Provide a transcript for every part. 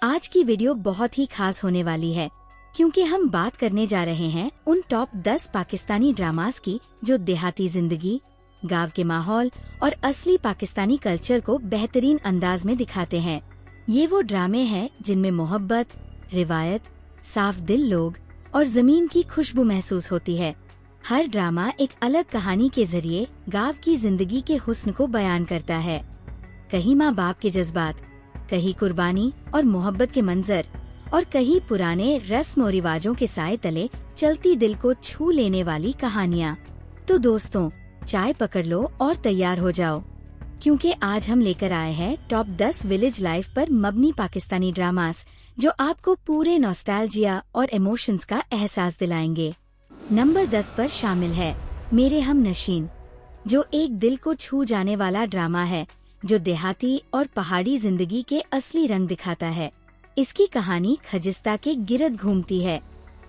आज की वीडियो बहुत ही खास होने वाली है क्योंकि हम बात करने जा रहे हैं उन टॉप 10 पाकिस्तानी ड्रामास की जो देहाती जिंदगी, गांव के माहौल और असली पाकिस्तानी कल्चर को बेहतरीन अंदाज में दिखाते हैं। ये वो ड्रामे हैं जिनमें मोहब्बत, रिवायत, साफ दिल लोग और जमीन की खुशबू महसूस होती है। हर ड्रामा एक अलग कहानी के जरिए गांव की जिंदगी के हुस्न को बयान करता है। कहीं माँ बाप के जज्बात, कहीं कुर्बानी और मोहब्बत के मंजर और कहीं पुराने रस्म और रिवाजों के साए तले चलती दिल को छू लेने वाली कहानियाँ। तो दोस्तों, चाय पकड़ लो और तैयार हो जाओ क्योंकि आज हम लेकर आए हैं टॉप 10 विलेज लाइफ पर मबनी पाकिस्तानी ड्रामास जो आपको पूरे नॉस्टैल्जिया और इमोशंस का एहसास दिलाएंगे। नंबर 10 पर शामिल है मेरे हम नशीन, जो एक दिल को छू जाने वाला ड्रामा है जो देहाती और पहाड़ी जिंदगी के असली रंग दिखाता है। इसकी कहानी खजिस्ता के गिरद घूमती है,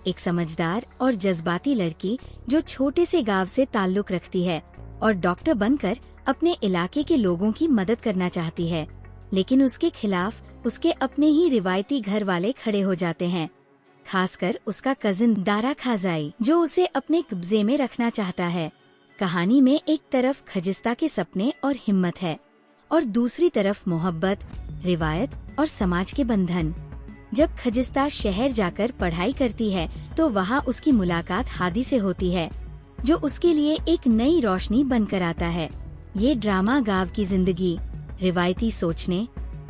एक समझदार और जज्बाती लड़की जो छोटे से गांव से ताल्लुक रखती है और डॉक्टर बनकर अपने इलाके के लोगों की मदद करना चाहती है, लेकिन उसके खिलाफ उसके अपने ही रिवायती घर वाले खड़े हो जाते हैं, खासकर उसका कजिन दारा खाजाई जो उसे अपने कब्जे में रखना चाहता है। कहानी में एक तरफ खजिस्ता के सपने और हिम्मत है और दूसरी तरफ मोहब्बत, रिवायत और समाज के बंधन। जब खजिस्ता शहर जाकर पढ़ाई करती है तो वहाँ उसकी मुलाकात हादी से होती है जो उसके लिए एक नई रोशनी बनकर आता है। ये ड्रामा गांव की जिंदगी, रिवायती सोचने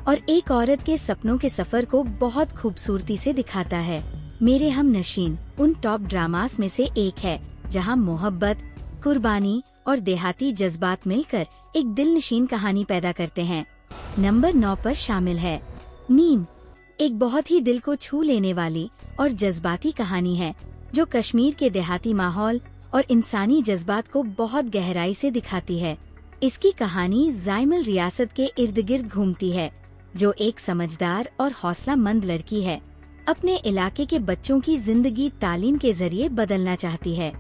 और एक औरत के सपनों के सफर को बहुत खूबसूरती से दिखाता है। मेरे हम नशीन उन टॉप ड्रामास में से एक है जहाँ मोहब्बत, कुर्बानी और देहाती जज्बात मिलकर एक दिलनशीन कहानी पैदा करते हैं। नंबर 9 पर शामिल है नीम, एक बहुत ही दिल को छू लेने वाली और जज्बाती कहानी है जो कश्मीर के देहाती माहौल और इंसानी जज्बात को बहुत गहराई से दिखाती है। इसकी कहानी जायमल रियासत के इर्द गिर्द घूमती है जो एक समझदार और हौसलामंद लड़की है, अपने इलाके के बच्चों की जिंदगी तालीम के जरिए बदलना चाहती है,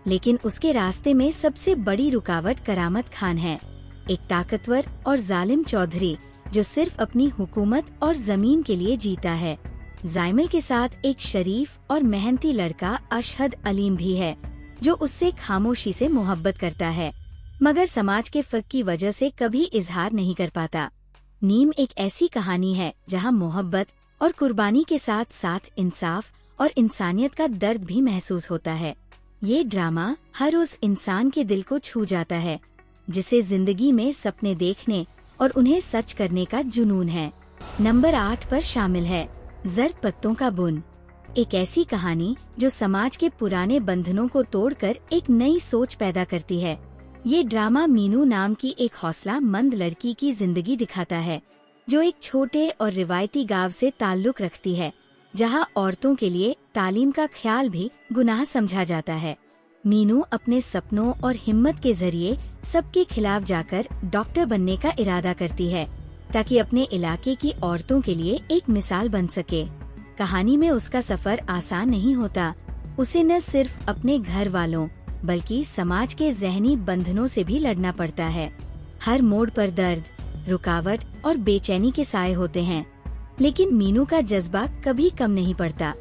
लेकिन उसके रास्ते में सबसे बड़ी रुकावट करामत खान है, एक ताकतवर और जालिम चौधरी जो सिर्फ अपनी हुकूमत और जमीन के लिए जीता है। जायमल के साथ एक शरीफ और मेहनती लड़का अशहद अलीम भी है जो उससे खामोशी से मोहब्बत करता है मगर समाज के फर्क की वजह से कभी इजहार नहीं कर पाता। नीम एक ऐसी कहानी है जहां मोहब्बत और कुर्बानी के साथ साथ इंसाफ और इंसानियत का दर्द भी महसूस होता है। ये ड्रामा हर उस इंसान के दिल को छू जाता है जिसे जिंदगी में सपने देखने और उन्हें सच करने का जुनून है। नंबर 8 पर शामिल है जर्द पत्तों का बुन, एक ऐसी कहानी जो समाज के पुराने बंधनों को तोड़कर एक नई सोच पैदा करती है। ये ड्रामा मीनू नाम की एक हौसलामंद लड़की की जिंदगी दिखाता है जो एक छोटे और रिवायती गांव से ताल्लुक रखती है जहां औरतों के लिए तालीम का ख्याल भी गुनाह समझा जाता है। मीनू अपने सपनों और हिम्मत के जरिए सबके खिलाफ जाकर डॉक्टर बनने का इरादा करती है ताकि अपने इलाके की औरतों के लिए एक मिसाल बन सके। कहानी में उसका सफर आसान नहीं होता, उसे न सिर्फ अपने घर वालों बल्कि समाज के जहनी बंधनों से भी लड़ना पड़ता है। हर मोड़ पर दर्द, रुकावट और बेचैनी के साए होते हैं, लेकिन मीनू का जज्बा कभी कम नहीं पड़ता।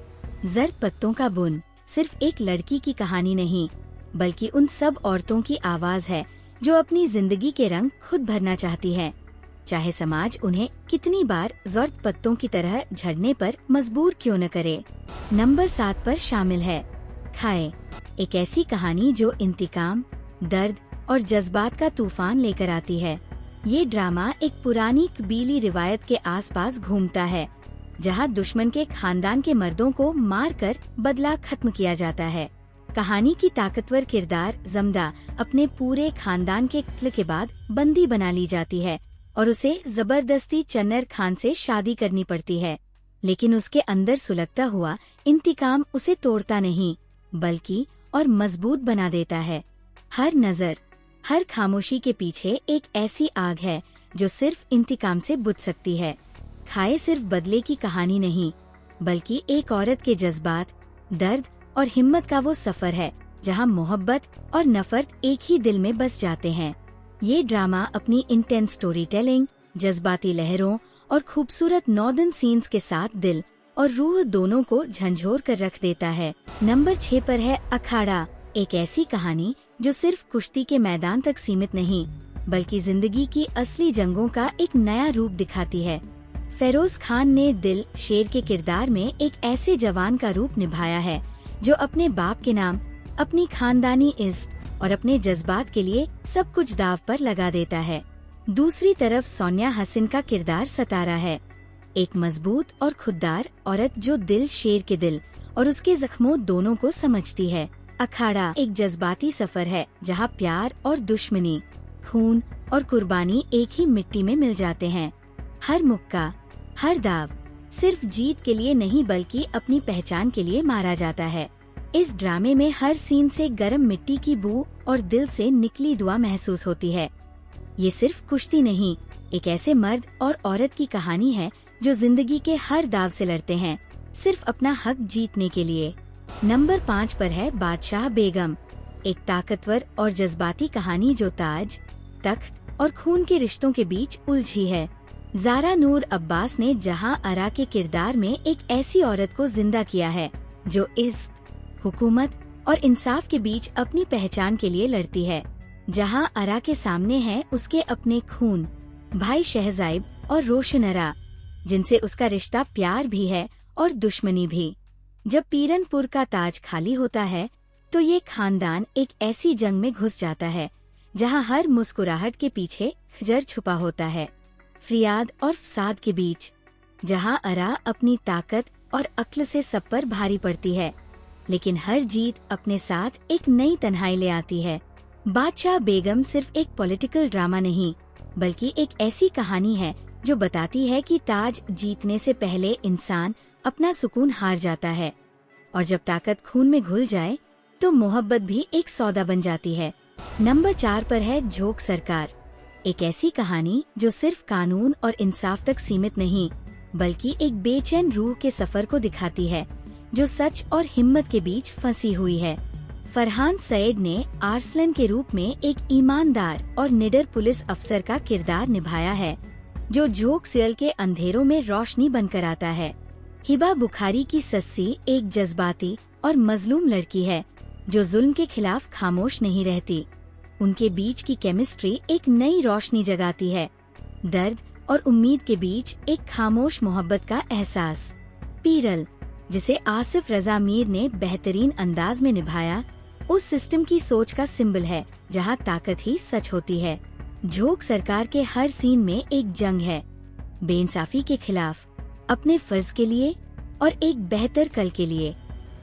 जर्द पत्तों का बुन सिर्फ एक लड़की की कहानी नहीं बल्कि उन सब औरतों की आवाज है जो अपनी जिंदगी के रंग खुद भरना चाहती है, चाहे समाज उन्हें कितनी बार जर्द पत्तों की तरह झड़ने पर मजबूर क्यों न करे। नंबर 7 पर शामिल है खाए, एक ऐसी कहानी जो इंतकाम, दर्द और जज्बात का तूफान लेकर आती है। ये ड्रामा एक पुरानी कबीली रिवायत के आसपास घूमता है जहां दुश्मन के खानदान के मर्दों को मारकर बदला खत्म किया जाता है। कहानी की ताकतवर किरदार जमदा अपने पूरे खानदान के कत्ल के बाद बंदी बना ली जाती है और उसे जबरदस्ती चन्नर खान से शादी करनी पड़ती है, लेकिन उसके अंदर सुलगता हुआ इंतकाम उसे तोड़ता नहीं बल्कि और मजबूत बना देता है। हर नजर, हर खामोशी के पीछे एक ऐसी आग है जो सिर्फ इंतकाम से बुझ सकती है। खाए सिर्फ बदले की कहानी नहीं बल्कि एक औरत के जज्बात, दर्द और हिम्मत का वो सफर है जहां मोहब्बत और नफरत एक ही दिल में बस जाते हैं। ये ड्रामा अपनी इंटेंस स्टोरी टेलिंग, जज्बाती लहरों और खूबसूरत नॉर्दर्न सीन्स के साथ दिल और रूह दोनों को झंझोर कर रख देता है। नंबर 6 पर है अखाड़ा, एक ऐसी कहानी जो सिर्फ कुश्ती के मैदान तक सीमित नहीं बल्कि जिंदगी की असली जंगों का एक नया रूप दिखाती है। फेरोज खान ने दिल शेर के किरदार में एक ऐसे जवान का रूप निभाया है जो अपने बाप के नाम, अपनी खानदानी इज्जत और अपने जज्बात के लिए सब कुछ दाव पर लगा देता है। दूसरी तरफ सोनिया हसन का किरदार सतारा है, एक मजबूत और खुददार औरत जो दिल शेर के दिल और उसके जख्मों दोनों को समझती है। अखाड़ा एक जज्बाती सफर है जहाँ प्यार और दुश्मनी, खून और कुर्बानी एक ही मिट्टी में मिल जाते हैं। हर मुक्का, हर दाव सिर्फ जीत के लिए नहीं बल्कि अपनी पहचान के लिए मारा जाता है। इस ड्रामे में हर सीन से गर्म मिट्टी की बू और दिल से निकली दुआ महसूस होती है। ये सिर्फ कुश्ती नहीं, एक ऐसे मर्द और औरत की कहानी है जो जिंदगी के हर दाव से लड़ते हैं सिर्फ अपना हक जीतने के लिए। नंबर 5 पर है बादशाह बेगम, एक ताकतवर और जज्बाती कहानी जो ताज, तख्त और खून के रिश्तों के बीच उलझी है। ज़ारा नूर अब्बास ने जहां आरा के किरदार में एक ऐसी औरत को जिंदा किया है जो इज्जत, हुकूमत और इंसाफ के बीच अपनी पहचान के लिए लड़ती है। जहां आरा के सामने है उसके अपने खून, भाई शहजाइब और रोशन आरा, जिनसे उसका रिश्ता प्यार भी है और दुश्मनी भी। जब पीरनपुर का ताज खाली होता है तो ये खानदान एक ऐसी जंग में घुस जाता है जहां हर मुस्कुराहट के पीछे खजर छुपा होता है। फरियाद और फसाद के बीच, जहां आरा अपनी ताकत और अक्ल से सब पर भारी पड़ती है, लेकिन हर जीत अपने साथ एक नई तन्हाई ले आती है। बादशाह बेगम सिर्फ एक पॉलिटिकल ड्रामा नहीं बल्कि एक ऐसी कहानी है जो बताती है कि ताज जीतने से पहले इंसान अपना सुकून हार जाता है और जब ताकत खून में घुल जाए तो मोहब्बत भी एक सौदा बन जाती है। नंबर 4 पर है झोंक सरकार, एक ऐसी कहानी जो सिर्फ कानून और इंसाफ तक सीमित नहीं बल्कि एक बेचैन रूह के सफर को दिखाती है जो सच और हिम्मत के बीच फंसी हुई है। फरहान सईद ने आर्सलन के रूप में एक ईमानदार और निडर पुलिस अफसर का किरदार निभाया है जो झोंक सियल के अंधेरों में रोशनी बनकर आता है। हिबा बुखारी की सस्सी एक जज्बाती और मजलूम लड़की है जो जुल्म के खिलाफ खामोश नहीं रहती। उनके बीच की केमिस्ट्री एक नई रोशनी जगाती है, दर्द और उम्मीद के बीच एक खामोश मोहब्बत का एहसास। पीरल, जिसे आसिफ रजा मीर ने बेहतरीन अंदाज में निभाया, उस सिस्टम की सोच का सिंबल है जहां ताकत ही सच होती है। झोंक सरकार के हर सीन में एक जंग है, बेइंसाफी के खिलाफ, अपने फर्ज के लिए और एक बेहतर कल के लिए।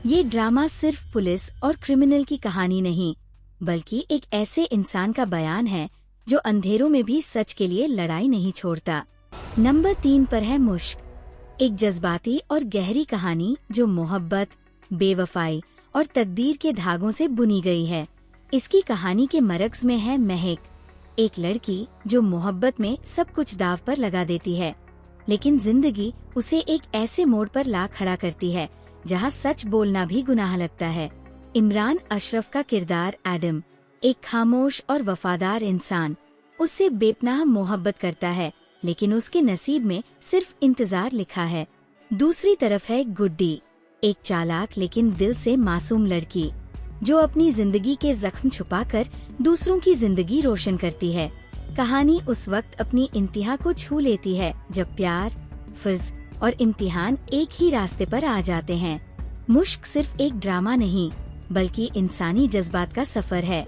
ये ड्रामा सिर्फ पुलिस और क्रिमिनल की कहानी नहीं बल्कि एक ऐसे इंसान का बयान है जो अंधेरों में भी सच के लिए लड़ाई नहीं छोड़ता। नंबर 3 पर है मुश्क, एक जज्बाती और गहरी कहानी जो मोहब्बत, बेवफाई और तकदीर के धागों से बुनी गई है। इसकी कहानी के मरकज़ में है महक, एक लड़की जो मोहब्बत में सब कुछ दाव पर लगा देती है, लेकिन जिंदगी उसे एक ऐसे मोड़ पर ला खड़ा करती है जहां सच बोलना भी गुनाह लगता है। इमरान अशरफ का किरदार एडम, एक खामोश और वफादार इंसान, उससे बेपनाह मोहब्बत करता है लेकिन उसके नसीब में सिर्फ इंतजार लिखा है। दूसरी तरफ है गुड्डी, एक चालाक लेकिन दिल से मासूम लड़की जो अपनी जिंदगी के जख्म छुपाकर दूसरों की जिंदगी रोशन करती है। कहानी उस वक्त अपनी इंतहा को छू लेती है जब प्यार, फर्ज और इम्तिहान एक ही रास्ते पर आ जाते हैं। मुश्क सिर्फ एक ड्रामा नहीं बल्कि इंसानी जज्बात का सफर है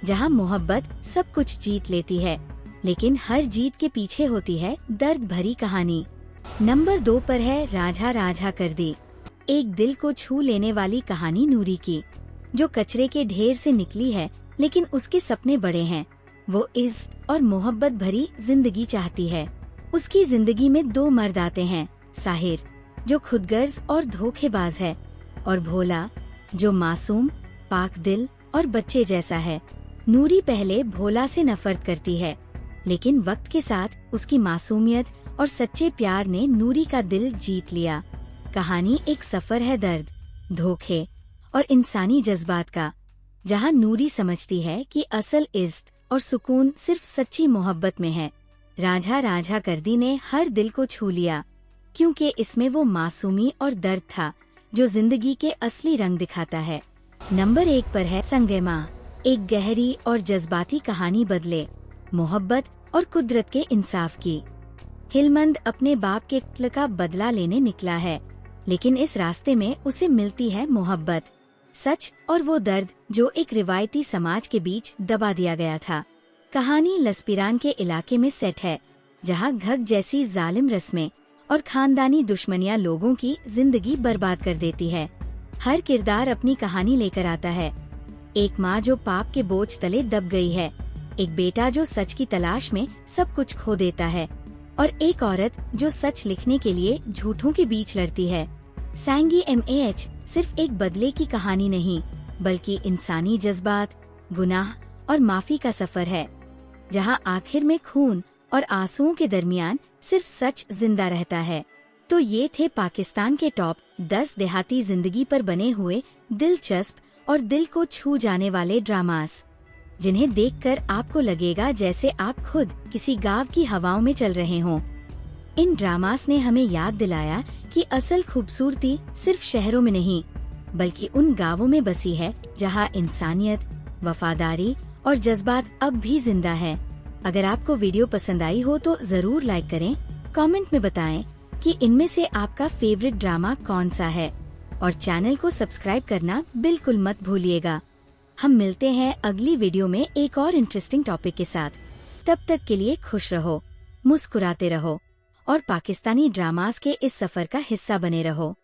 जहां मोहब्बत सब कुछ जीत लेती है लेकिन हर जीत के पीछे होती है दर्द भरी कहानी। नंबर 2 पर है राझा राझा कर दी, एक दिल को छू लेने वाली कहानी नूरी की जो कचरे के ढेर से निकली है लेकिन उसके सपने बड़े हैं। वो इज्जत और मोहब्बत भरी जिंदगी चाहती है। उसकी जिंदगी में 2 मर्द आते हैं, साहिर जो खुदगर्ज और धोखेबाज है और भोला जो मासूम, पाक दिल और बच्चे जैसा है। नूरी पहले भोला से नफरत करती है लेकिन वक्त के साथ उसकी मासूमियत और सच्चे प्यार ने नूरी का दिल जीत लिया। कहानी एक सफर है दर्द, धोखे और इंसानी जज्बात का, जहां नूरी समझती है कि असल इज्जत और सुकून सिर्फ सच्ची मोहब्बत में है। राझा राझा करदी ने हर दिल को छू लिया, क्योंकि इसमें वो मासूमी और दर्द था जो जिंदगी के असली रंग दिखाता है। नंबर 1 पर है संगमा, एक गहरी और जज्बाती कहानी बदले, मोहब्बत और कुदरत के इंसाफ की। हिलमंद अपने बाप के कत्ल का बदला लेने निकला है, लेकिन इस रास्ते में उसे मिलती है मोहब्बत, सच और वो दर्द जो एक रिवायती समाज के बीच दबा दिया गया था। कहानी लस्पिरान के इलाके में सेट है, जहां घग जैसी जालिम रस्में और खानदानी दुश्मनियां लोगों की जिंदगी बर्बाद कर देती है। हर किरदार अपनी कहानी लेकर आता है। एक माँ जो पाप के बोझ तले दब गई है, एक बेटा जो सच की तलाश में सब कुछ खो देता है, और एक औरत जो सच लिखने के लिए झूठों के बीच लड़ती है। सैंगी MAH सिर्फ एक बदले की कहानी नहीं, बल्कि इंसानी जज्बात, गुनाह और माफी का सफर है, जहां आखिर में खून और आंसुओं के दरमियान सिर्फ सच जिंदा रहता है। तो ये थे पाकिस्तान के टॉप 10 देहाती जिंदगी पर बने हुए दिलचस्प और दिल को छू जाने वाले ड्रामास, जिन्हें देखकर आपको लगेगा जैसे आप खुद किसी गांव की हवाओं में चल रहे हों। इन ड्रामास ने हमें याद दिलाया कि असल खूबसूरती सिर्फ शहरों में नहीं, बल्कि उन गांवों में बसी है जहां इंसानियत, वफादारी और जज्बात अब भी जिंदा है। अगर आपको वीडियो पसंद आई हो तो जरूर लाइक करें, कमेंट में बताएं कि इनमें से आपका फेवरेट ड्रामा कौन सा है, और चैनल को सब्सक्राइब करना बिल्कुल मत भूलिएगा। हम मिलते हैं अगली वीडियो में एक और इंटरेस्टिंग टॉपिक के साथ। तब तक के लिए खुश रहो, मुस्कुराते रहो और पाकिस्तानी ड्रामास के इस सफर का हिस्सा बने रहो।